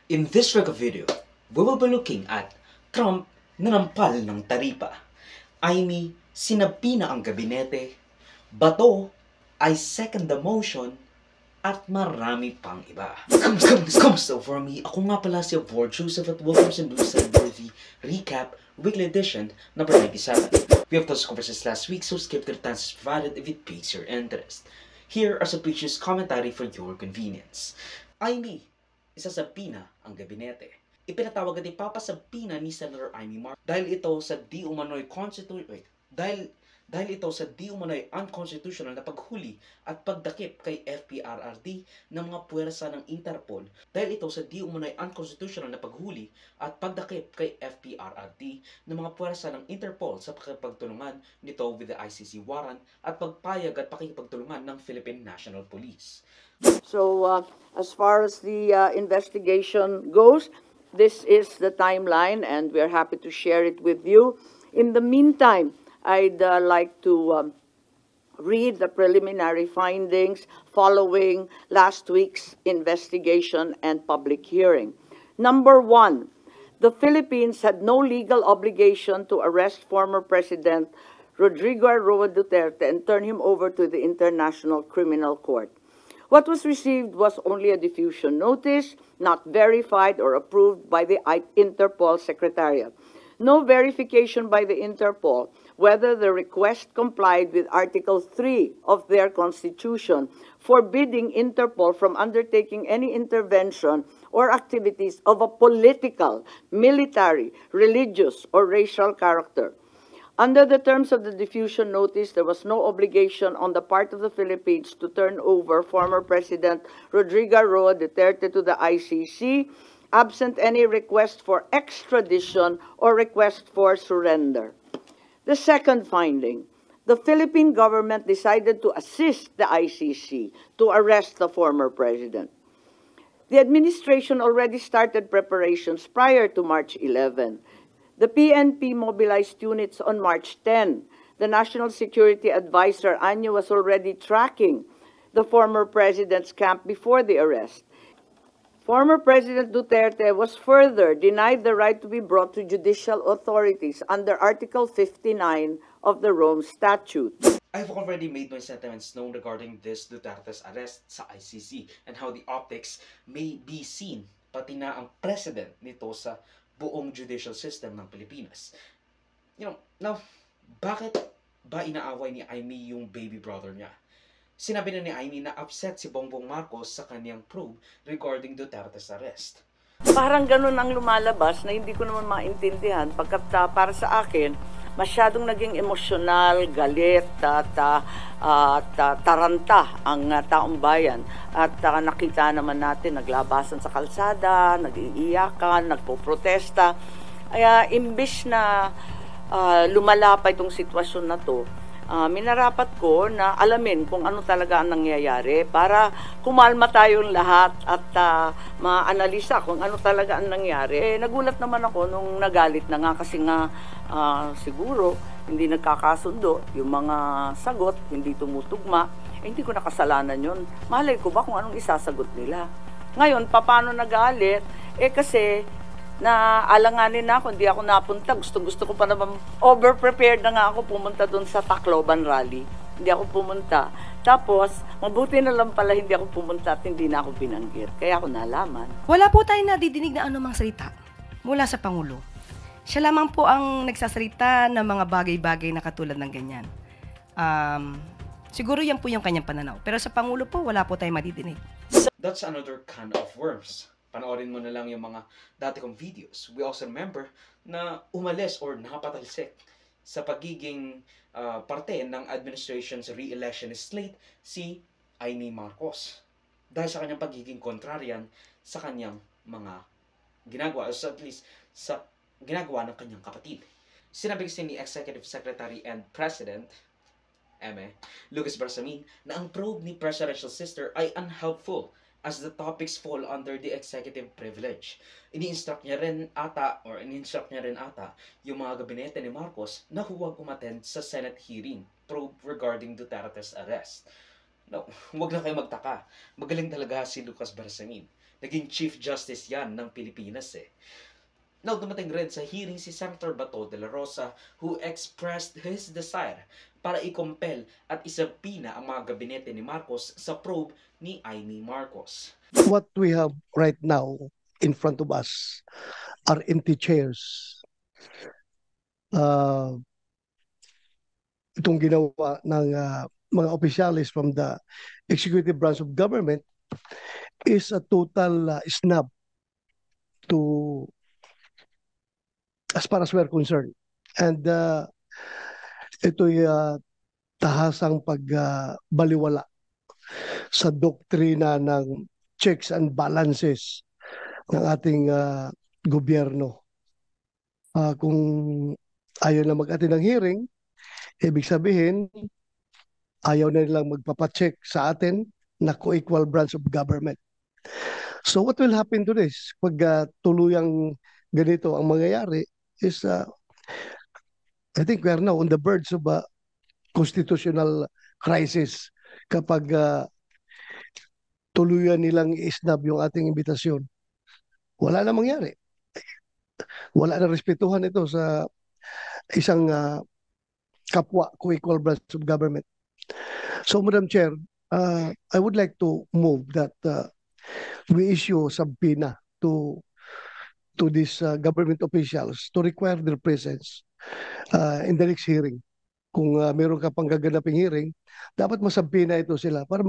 In this Rega video, we will be looking at Trump nanampal ng taripa, Amy sinabi na ang gabinete, Bato ay second the motion, at marami pang iba. Kamusta for me? Ako nga pala si Avor Joseph at welcome sa Newsworthy Recap Weekly Edition number 97. We have those conversations last week, so skip the answers provided if it piques your interest. Here are some pictures commentary for your convenience. Amy, isasabina ang gabinete. Ipinatawag at ipapasabina ni Senator Amy Marcos dahil ito sa di umano'y unconstitutional na paghuli at pagdakip kay FPRRD ng mga puwersa ng Interpol dahil ito sa di umano'y unconstitutional na paghuli at pagdakip kay FPRRD ng mga puwersa ng Interpol sa pakipagtulungan nito with the ICC warrant at pagpayag at pakipagtulungan ng Philippine National Police. So as far as the investigation goes, this is the timeline and we're happy to share it with you. In the meantime, I'd like to read the preliminary findings following last week's investigation and public hearing. Number one, the Philippines had no legal obligation to arrest former President Rodrigo Roa Duterte and turn him over to the International Criminal Court. What was received was only a diffusion notice, not verified or approved by the Interpol Secretariat. No verification by the Interpol whether the request complied with Article 3 of their Constitution, forbidding Interpol from undertaking any intervention or activities of a political, military, religious, or racial character. Under the terms of the diffusion notice, there was no obligation on the part of the Philippines to turn over former President Rodrigo Roa Duterte to the ICC, absent any request for extradition or request for surrender. The second finding, the Philippine government decided to assist the ICC to arrest the former president. The administration already started preparations prior to March 11. The PNP mobilized units on March 10. The National Security Advisor, Anyo, was already tracking the former president's camp before the arrest. Former President Duterte was further denied the right to be brought to judicial authorities under Article 59 of the Rome Statute. I have already made my sentiments known regarding this Duterte's arrest sa ICC and how the optics may be seen, pati na ang president nito sa buong judicial system ng Pilipinas. Now, bakit ba inaaway ni Amy yung baby brother niya? Sinabi na ni Amy na upset si Bongbong Marcos sa kanyang probe regarding Duterte's arrest. Parang ganun ang lumalabas na hindi ko naman maintindihan pagkat para sa akin, masyadong naging emosyonal, galit at taranta ang taong bayan. At nakita naman natin naglabasan sa kalsada, nag-iiyakan, nagpo-protesta. Kaya imbis na lumala pa itong sitwasyon na to, minarapat ko na alamin kung ano talaga ang nangyayari para kumalma tayong lahat at maanalisa kung ano talaga ang nangyari. Nagulat naman ako nung nagalit na nga kasi nga siguro hindi nagkakasundo, yung mga sagot hindi tumutugma, hindi ko nakasalanan yun. Malay ko ba kung anong isasagot nila? Ngayon, paano nagalit? Kasi na alanganin na ako, hindi ako napunta. Gusto ko pa naman, over-prepared na nga ako pumunta doon sa Tacloban Rally. Hindi ako pumunta. Tapos, mabuti na lang pala hindi ako pumunta at hindi na ako binanggit. Kaya ako nalaman. Wala po tayong nadidinig na anumang salita mula sa Pangulo. Siya lamang po ang nagsasalita ng mga bagay-bagay na katulad ng ganyan. Siguro yan po yung kanyang pananaw. Pero sa Pangulo po, wala po tayong madidinig. That's another can of worms. Panoorin mo na lang yung mga dati kong videos. We also remember na umalis or nakapatalsik sa pagiging parte ng administration's re-election slate si Amy Marcos. Dahil sa kanyang pagiging kontraryan sa kanyang mga ginagawa, or at least sa ginagawa ng kanyang kapatid. Sinabi kasi ni Executive Secretary and President Lucas Bersamin na ang probe ni Presidential Sister ay unhelpful as the topics fall under the executive privilege. Ini-instruct niya rin ata yung mga gabinete ni Marcos na huwag umattend sa Senate hearing probe regarding Duterte's arrest. No, huwag na kayo magtaka. Magaling talaga si Lucas Bersamin. Naging Chief Justice yan ng Pilipinas eh. Now, dumating rin sa hearing si Senator Bato de la Rosa who expressed his desire para i-compel at isabina ang mga gabinete ni Marcos sa probe ni Amy Marcos. What we have right now in front of us are empty chairs. Itong ginawa ng mga opisyalis from the executive branch of government is a total snub to as far as we're concerned. And ito'y tahasang pagbaliwala sa doktrina ng checks and balances ng ating gobyerno. Kung ayaw na mag-attend ng hearing, ibig sabihin, ayaw na nilang magpapacheck sa atin na co-equal branch of government. So what will happen to this? Pag tuluyang ganito ang mangyayari is, I think we are now on the verge of a constitutional crisis kapag tuluyan nilang isnab yung ating imbitasyon. Wala na mangyari. Wala na respetuhan ito sa isang kapwa co-equal branch of government. So, Madam Chair, I would like to move that we issue a subpoena to these government officials to require their presence in the next hearing. Kung meron ka pang gaganaping hearing, dapat masabina ito sila para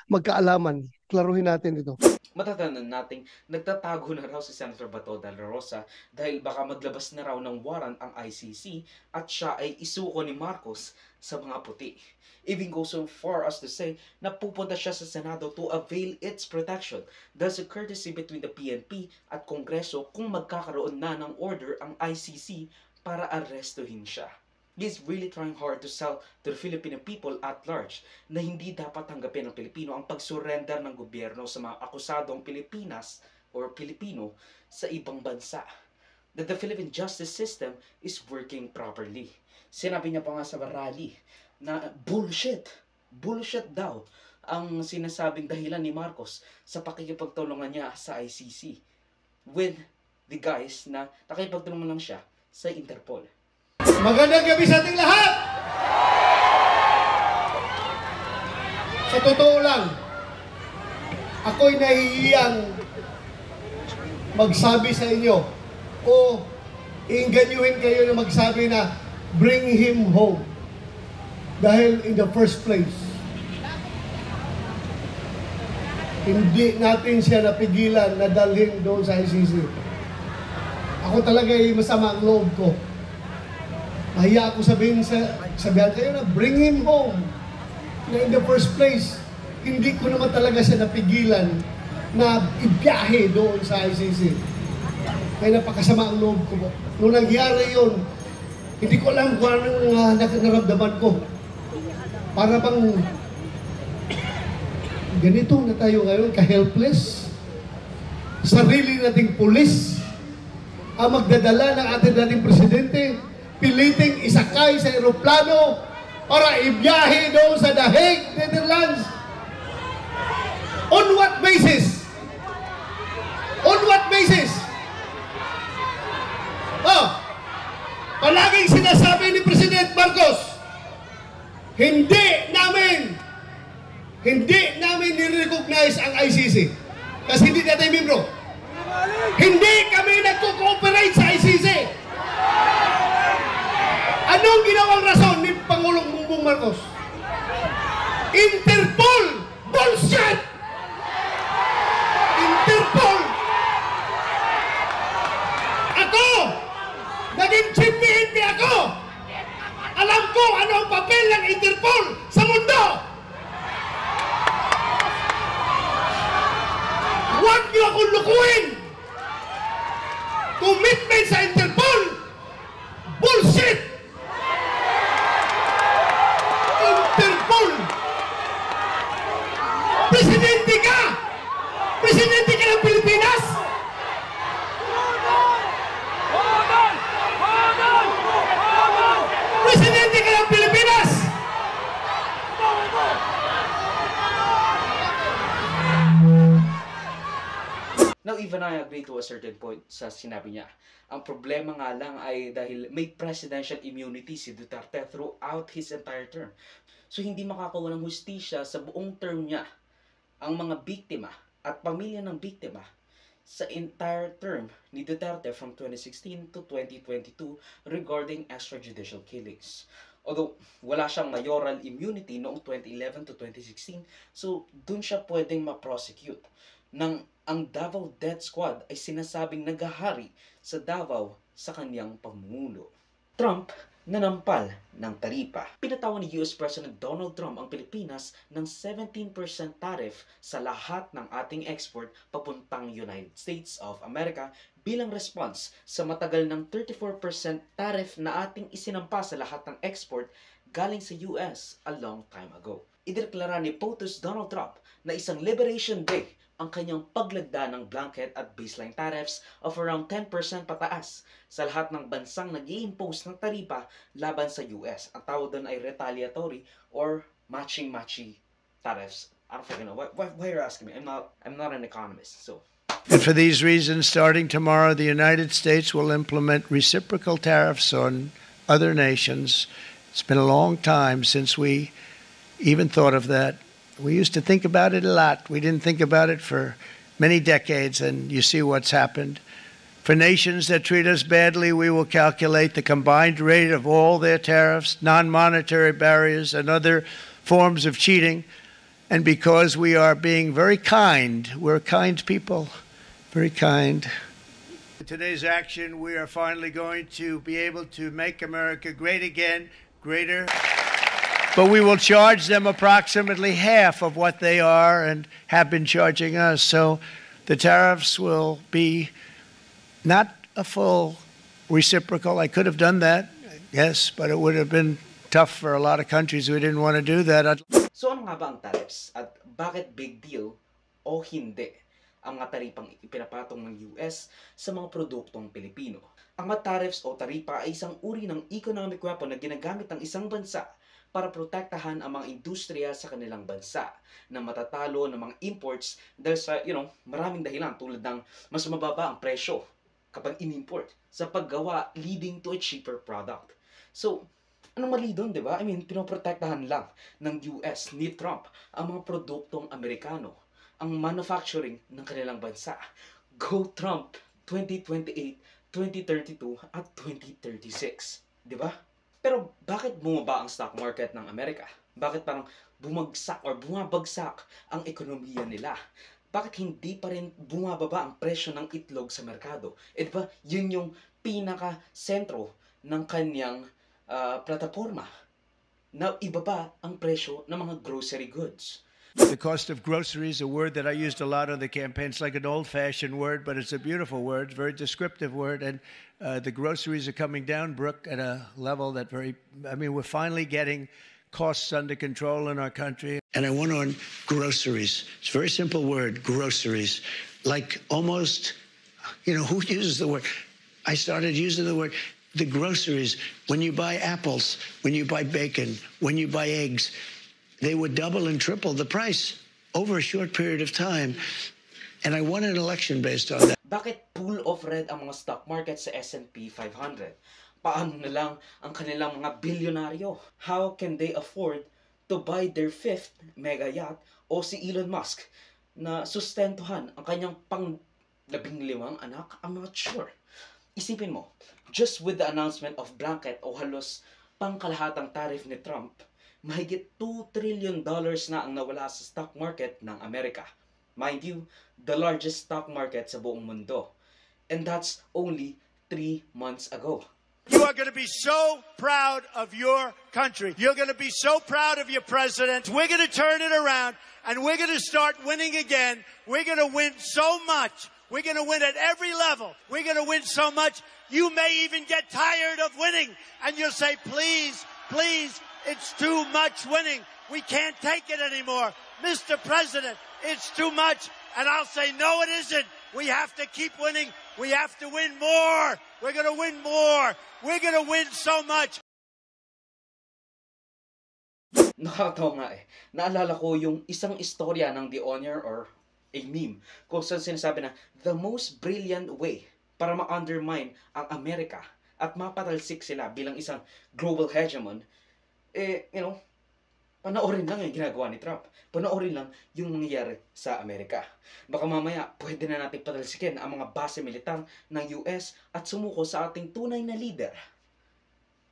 magkaalaman. Klaruhin natin ito. Matatandaan nating nagtatago na raw si Senator Bato de la Rosa dahil baka maglabas na raw ng warrant ang ICC at siya ay isuko ni Marcos sa mga puti. Even go so far as to say na pupunta siya sa Senado to avail its protection. There's a courtesy between the PNP at Kongreso kung magkakaroon na ng order ang ICC para arestuhin siya. He's really trying hard to sell to the Filipino people at large na hindi dapat tanggapin ng Pilipino ang pagsurrender ng gobyerno sa mga akusadong Pilipinas or Pilipino sa ibang bansa. That the Philippine justice system is working properly. Sinabi niya pa nga sa rally na bullshit daw ang sinasabing dahilan ni Marcos sa pakikipagtulungan niya sa ICC with the guys na nakipagtulungan lang siya sa Interpol. Magandang gabi sa ating lahat! Sa totoo lang, ako'y nahihiyang magsabi sa inyo o iinganyuhin kayo na magsabi na bring him home. Dahil in the first place, hindi natin siya napigilan na dalhin doon sa ICC. Ako talaga ay masama ang loob ko. Mahiya ako sabihan kayo na bring him home. Na in the first place, hindi ko naman talaga siya napigilan na ibiyahe doon sa ICC. Kaya napakasama ang loob ko. Nung nangyari yun, hindi ko alam kung anong naramdaman ko. Para bang ganito na tayo ngayon, ka-helpless. Sarili nating pulis ang magdadala ng ating dating presidente, piliting isakay sa eroplano para ibiyahe doon sa The Hague, Netherlands. On what basis? On what basis? Palaging sinasabi ni President Marcos, hindi namin nirecognize ang ICC kasi hindi natin membro. Hindi kami nagko-cooperate sa ICC. Anong ginawang rason ni Pangulong Bongbong Marcos? Interpol! Bullshit! Interpol! Ako! Naging chief PNP ako! Alam ko ano ang papel ng Interpol sa mundo! Huwag niyo akong lukuhin! Commitment sa Interpol! Bullshit! Interpol! President agree to a certain point sa sinabi niya. Ang problema nga lang ay dahil may presidential immunity si Duterte throughout his entire term. So hindi makakawa ng hustisya sa buong term niya ang mga biktima at pamilya ng biktima sa entire term ni Duterte from 2016 to 2022 regarding extrajudicial killings. Although wala siyang mayoral immunity noong 2011 to 2016, so dun siya pwedeng ma-prosecute. Nang ang Davao Death Squad ay sinasabing naghahari sa Davao sa kanyang pamumuno. Trump nanampal ng taripa. Pinatawan ni US President Donald Trump ang Pilipinas ng 17% tariff sa lahat ng ating export papuntang United States of America bilang response sa matagal ng 34% tariff na ating isinampa sa lahat ng export galing sa US a long time ago. Ideklara ni POTUS Donald Trump na isang Liberation Day ang kanyang paglagda ng blanket at baseline tariffs of around 10% pataas sa lahat ng bansang nag-i-impose ng taripa laban sa US. Ang tawag doon ay retaliatory or matchy-matchy tariffs. I don't fucking know. Why are you asking me? I'm not an economist, so. And for these reasons, starting tomorrow, the United States will implement reciprocal tariffs on other nations. It's been a long time since we even thought of that. We used to think about it a lot. We didn't think about it for many decades, and you see what's happened. For nations that treat us badly, we will calculate the combined rate of all their tariffs, non-monetary barriers, and other forms of cheating. And because we are being very kind, we're kind people, very kind. With today's action, we are finally going to be able to make America great again, greater. But we will charge them approximately half of what they are and have been charging us. So the tariffs will be not a full reciprocal. I could have done that, yes, but it would have been tough for a lot of countries who didn't want to do that. So ano nga ba ang tariffs at bakit big deal o hindi ang mga taripang ipinapatong ng US sa mga produktong Pilipino? Ang mga tariffs o taripa ay isang uri ng economic weapon na ginagamit ng isang bansa para protektahan ang mga industriya sa kanilang bansa na matatalo ng mga imports dahil sa, maraming dahilan tulad ng mas mababa ang presyo kapag in-import sa paggawa leading to a cheaper product. So, anong mali doon, di ba? I mean, pinoprotektahan lang ng US ni Trump ang mga produktong Amerikano, ang manufacturing ng kanilang bansa. Go Trump 2028, 2032 at 2036. Di ba? Pero bakit bumaba ang stock market ng Amerika? Bakit parang bumagsak or bumabagsak ang ekonomiya nila? Bakit hindi pa rin bumababa ang presyo ng itlog sa merkado? E diba, yun yung pinaka-sentro ng kanyang plataforma na ibaba ang presyo ng mga grocery goods. The cost of groceries, a word that I used a lot on the campaign. It's like an old-fashioned word, but it's a beautiful word, very descriptive word. And the groceries are coming down, Brooke, at a level that we're finally getting costs under control in our country. And I went on groceries. It's a very simple word, groceries. Like almost, who uses the word? I started using the word. The groceries, when you buy apples, when you buy bacon, when you buy eggs, they would double and triple the price over a short period of time. And I won an election based on that. Bakit pool of red ang mga stock market sa S&P 500? Paano na lang ang kanilang mga bilyonaryo? How can they afford to buy their 5th mega yacht o si Elon Musk na sustentuhan ang kanyang pang-15 anak? I'm not sure. Isipin mo, just with the announcement of blanket o halos pangkalahatang tariff ni Trump, mahigit $2 trillion na ang nawala sa stock market ng Amerika. Mind you, the largest stock market sa buong mundo. And that's only 3 months ago. You are going to be so proud of your country. You're going to be so proud of your president. We're going to turn it around, and we're going to start winning again. We're going to win so much. We're going to win at every level. We're going to win so much, you may even get tired of winning. And you'll say, please, please, it's too much winning. We can't take it anymore. Mr. President, it's too much. And I'll say, no, it isn't. We have to keep winning. We have to win more. We're going to win more. We're going to win so much. Nakakatawa nga eh. Naalala ko yung isang istorya ng The Onion or a meme kung saan sinasabi na the most brilliant way para ma-undermine ang Amerika at mapatalsik sila bilang isang global hegemon, panoorin lang yung ginagawa ni Trump. Panoorin lang yung nangyayari sa Amerika. Baka mamaya, pwede na natin patalsikin ang mga base militar ng US at sumuko sa ating tunay na leader,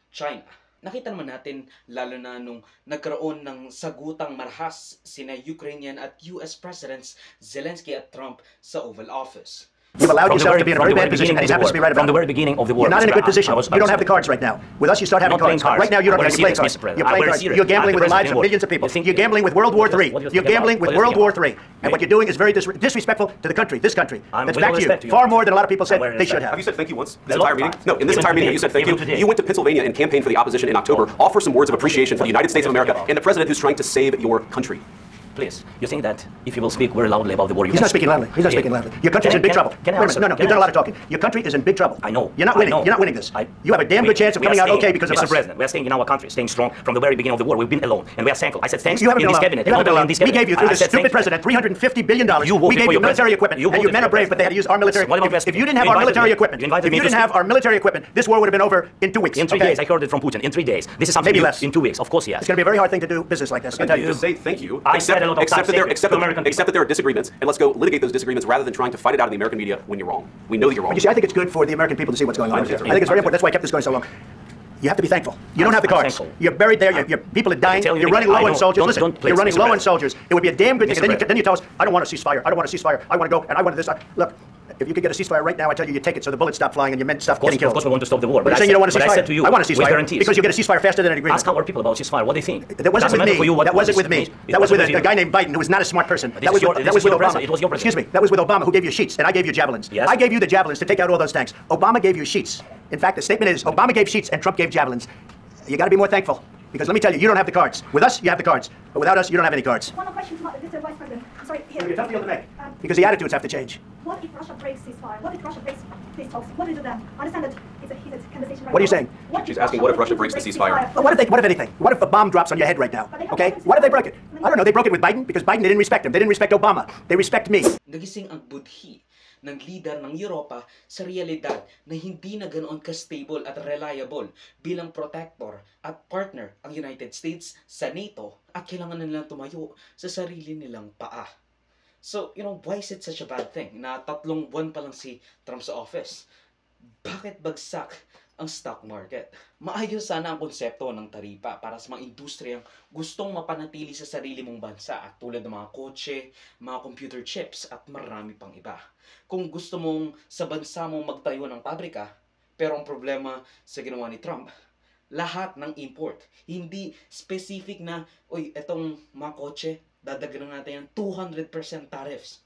China. Nakita naman natin, lalo na nung nagkaroon ng sagutang marahas sina Ukrainian at US Presidents Zelensky at Trump sa Oval Office. You've allowed yourself to be in a very bad position, and it happens to be right about from the very beginning of the war. You're not in a good position. You don't have the cards right now. With us, you start having cards. Right now, you don't have any playing cards. You're playing cards. You're gambling with the lives of millions of people. You're gambling with World War III. You're gambling with World War III. And what you're doing is very disrespectful to the country, this country. That's back to you. Far more than a lot of people said they should have. Have you said thank you once? This entire meeting? No, in this entire meeting, you said thank you. You went to Pennsylvania and campaigned for the opposition in October. Offer some words of appreciation for the United States of America and the president who's trying to save your country. Please, you think that if you will speak very loudly about the war, He's not speaking loudly. He's not speaking loudly. Your country's in big trouble. Can I answer? No, you've done a lot of talking. Your country is in big trouble. I know. You're not winning. You're not winning this. You have a damn good chance of coming out okay because of us. Mr. President, we are staying in our country, staying strong from the very beginning of the war. We've been alone, and we are thankful. I said thanks You haven't in been this alone. cabinet. You haven't been alone. In this We cabinet. gave you, through this stupid president, $350 billion. We gave you military equipment, and you men are brave, but they had to use our military. If you didn't have our military equipment, this war would have been over in 2 weeks. In 3 days, I heard it from Putin. In 3 days. This is something Maybe new. less. In 2 weeks, of course, yes. It's going to be a very hard thing to do business like this. I tell you. Just say thank you. I said a lot of times, Accept that there are disagreements, and let's go litigate those disagreements rather than trying to fight it out in the American media when you're wrong. We know that you're wrong. But you see, I think it's good for the American people to see what's going on. I think it's very important. That's why I kept this going so long. You have to be thankful. You don't have the cards. You're buried there. Your people are dying. You're running low on soldiers. Listen, you're running low on soldiers. It would be a damn good thing. Then you tell us, I don't want a ceasefire. I don't want a ceasefire. I want to go, and I want this. Look, if you could get a ceasefire right now, I tell you, you take it so the bullets stop flying and your men stop getting killed. Of course, we want to stop the war. But I'm saying you don't want a ceasefire. I said to you, I want a ceasefire guarantees. because you get a ceasefire faster than an agreement. Ask our people about ceasefire. What they think. That wasn't with me. That wasn't with me. That was with a guy named Biden who was not a smart person. That was with Obama. It was your president. Excuse me. That was with Obama who gave you sheets, and I gave you javelins. Yes. I gave you the javelins to take out all those tanks. Obama gave you sheets. In fact, the statement is Obama gave sheets and Trump gave javelins. You got to be more thankful. Because let me tell you, you don't have the cards. With us, you have the cards. But without us, you don't have any cards. One more question, Mr. Vice President. I'm sorry, here. It's a tough deal to make. Because the attitudes have to change. What if Russia breaks ceasefire? What if Russia breaks peace talks? What do you do then? I understand that it's a heated conversation right now. What are you saying? She's asking what if Russia breaks the ceasefire? Well, what if anything? What if a bomb drops on your head right now? Okay? Why did they break it? I don't know. They broke it with Biden because Biden, they didn't respect him. They didn't respect Obama. They respect me. Nagising ang budhi ng leader ng Europa sa realidad na hindi na ganoon ka-stable at reliable bilang protector at partner ang United States sa NATO at kailangan na nilang tumayo sa sarili nilang paa. So, why is it such a bad thing na 3 buwan pa lang si Trump sa office? Bakit bagsak ang stock market? Maayos sana ang konsepto ng taripa para sa mga industriyang gustong mapanatili sa sarili mong bansa at tulad ng mga kotse, mga computer chips at marami pang iba. Kung gusto mong sa bansa mong magtayo ng pabrika, pero ang problema sa ginawa ni Trump, lahat ng import, hindi specific na, etong mga kotse, dadagdagan natin yung 200% tariffs.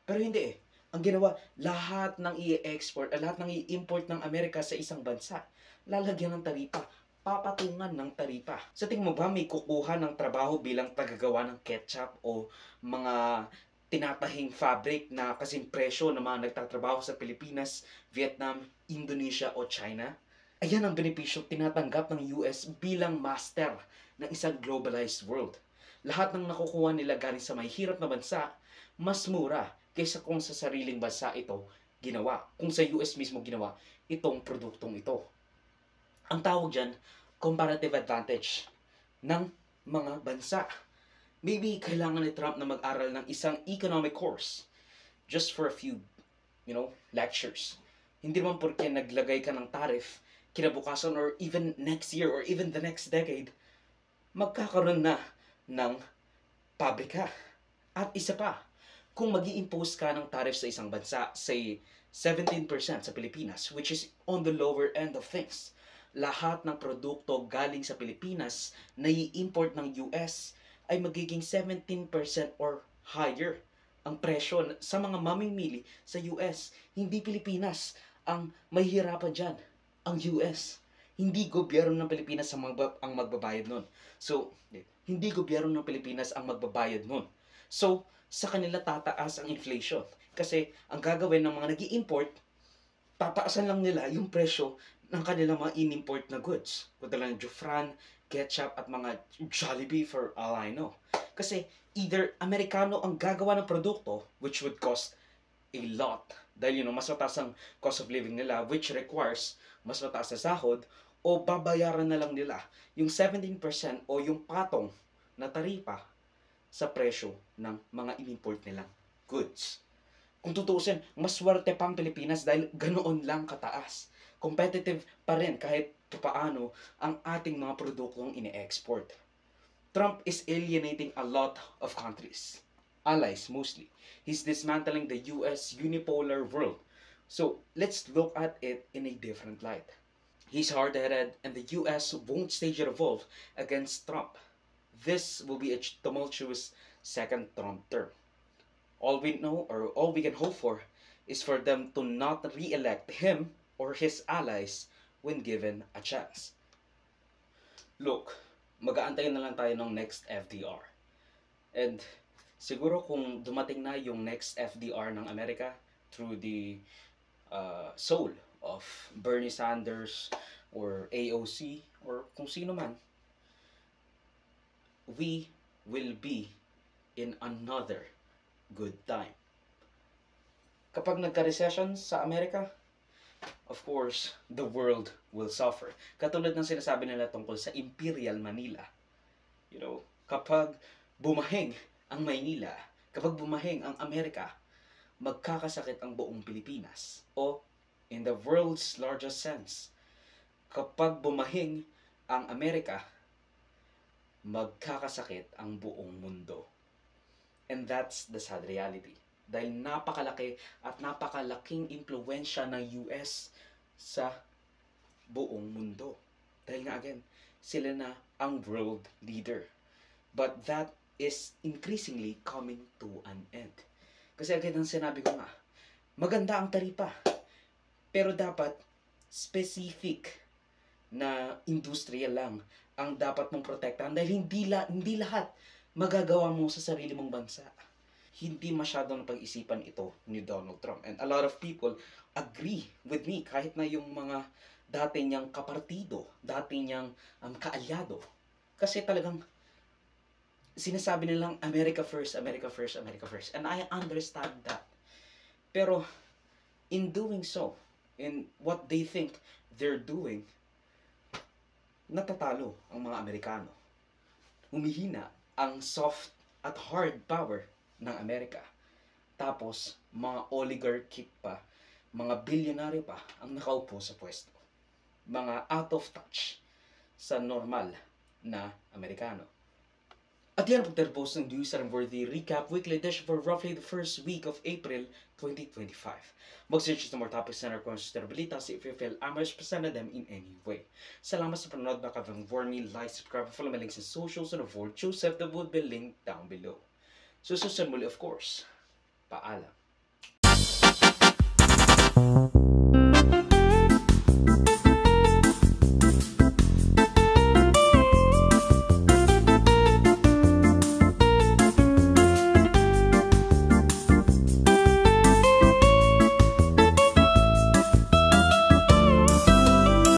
Pero hindi Ang ginawa, lahat ng i-export, lahat ng i-import ng Amerika sa isang bansa, lalagyan ng taripa, papatungan ng taripa. Sa tingin mo ba may kukuha ng trabaho bilang tagagawa ng ketchup o mga tinatahing fabric na kasing presyo ng mga nagtatrabaho sa Pilipinas, Vietnam, Indonesia o China? Ayan ang benepisyo tinatanggap ng US bilang master ng isang globalized world. Lahat ng nakukuha nila galing sa may hirap na bansa, mas mura kaysa kung sa sariling bansa ito ginawa. Kung sa US mismo ginawa itong produktong ito. Ang tawag dyan, comparative advantage ng mga bansa. Maybe kailangan ni Trump na mag-aral ng isang economic course just for a few, lectures. Hindi naman porque naglagay ka ng tariff, kinabukasan or even next year or even the next decade, magkakaroon na ng pabrika. At isa pa, kung mag-i-impose ka ng tariff sa isang bansa, say 17% sa Pilipinas, which is on the lower end of things, lahat ng produkto galing sa Pilipinas na i-import ng US ay magiging 17% or higher ang presyo sa mga mamimili sa US. Hindi Pilipinas ang mahihirapan dyan, ang US. Hindi gobyerno ng Pilipinas ang magbabayad nun. So, hindi gobyerno ng Pilipinas ang magbabayad nun. So, sa kanila tataas ang inflation. Kasi ang gagawin ng mga nag-i-import, tataasan lang nila yung presyo ng kanilang mga in-import na goods. Kung talagang Jufran, ketchup at mga Jollibee for all I know. Kasi either Amerikano ang gagawa ng produkto, which would cost a lot. Dahil mas mataas ang cost of living nila, which requires mas mataas na sahod, o babayaran na lang nila yung 17% o yung patong na taripa sa presyo ng mga in-import nilang goods. Kung tutuusin, mas swerte pang Pilipinas dahil ganoon lang kataas. Competitive pa rin kahit paano ang ating mga produktong ine-export. Trump is alienating a lot of countries, allies mostly. He's dismantling the US unipolar world. So let's look at it in a different light. He's hard-headed and the US won't stage a revolt against Trump. This will be a tumultuous second Trump term. All we know or all we can hope for is for them to not re-elect him or his allies when given a chance. Look, mag-aantayin na lang tayo ng next FDR. And siguro kung dumating na yung next FDR ng Amerika through the soul of Bernie Sanders or AOC or kung sino man, we will be in another good time. Kapag nagka-recession sa Amerika, of course, the world will suffer. Katulad ng sinasabi nila tungkol sa Imperial Manila. Kapag bumahing ang Maynila, kapag bumahing ang Amerika, magkakasakit ang buong Pilipinas. O, in the world's largest sense, kapag bumahing ang Amerika, magkakasakit ang buong mundo. And that's the sad reality. Dahil napakalaki at napakalaking impluwensya ng US sa buong mundo. Dahil nga again, sila na ang world leader. But that is increasingly coming to an end. Kasi agad ang sinabi ko nga, maganda ang taripa. Pero dapat specific na industriya lang ang dapat mong protektahan. Dahil hindi lahat magagawa mo sa sarili mong bansa. Hindi masyadong pag-isipan ito ni Donald Trump. And a lot of people agree with me kahit na yung mga dati niyang kapartido, dati niyang kaalyado. Kasi talagang sinasabi nilang America first, America first, America first. And I understand that. Pero in doing so, in what they think they're doing, natatalo ang mga Amerikano. Humihina ang soft at hard power ng Amerika. Tapos, mga oligarchic pa, mga bilyonaryo pa ang nakaupo sa pwesto. Mga out of touch sa normal na Amerikano. At yan po terpos ng News and Worthy Recap Weekly Edition for roughly the first week of April 2025. Mag-search sa more topics na reconsider balitas if you feel I must present them in any way. Salamat sa panonood na kavang me, like, subscribe, follow my links in socials and avoid Joseph that would be linked down below. So susunod muli, of course, paalam.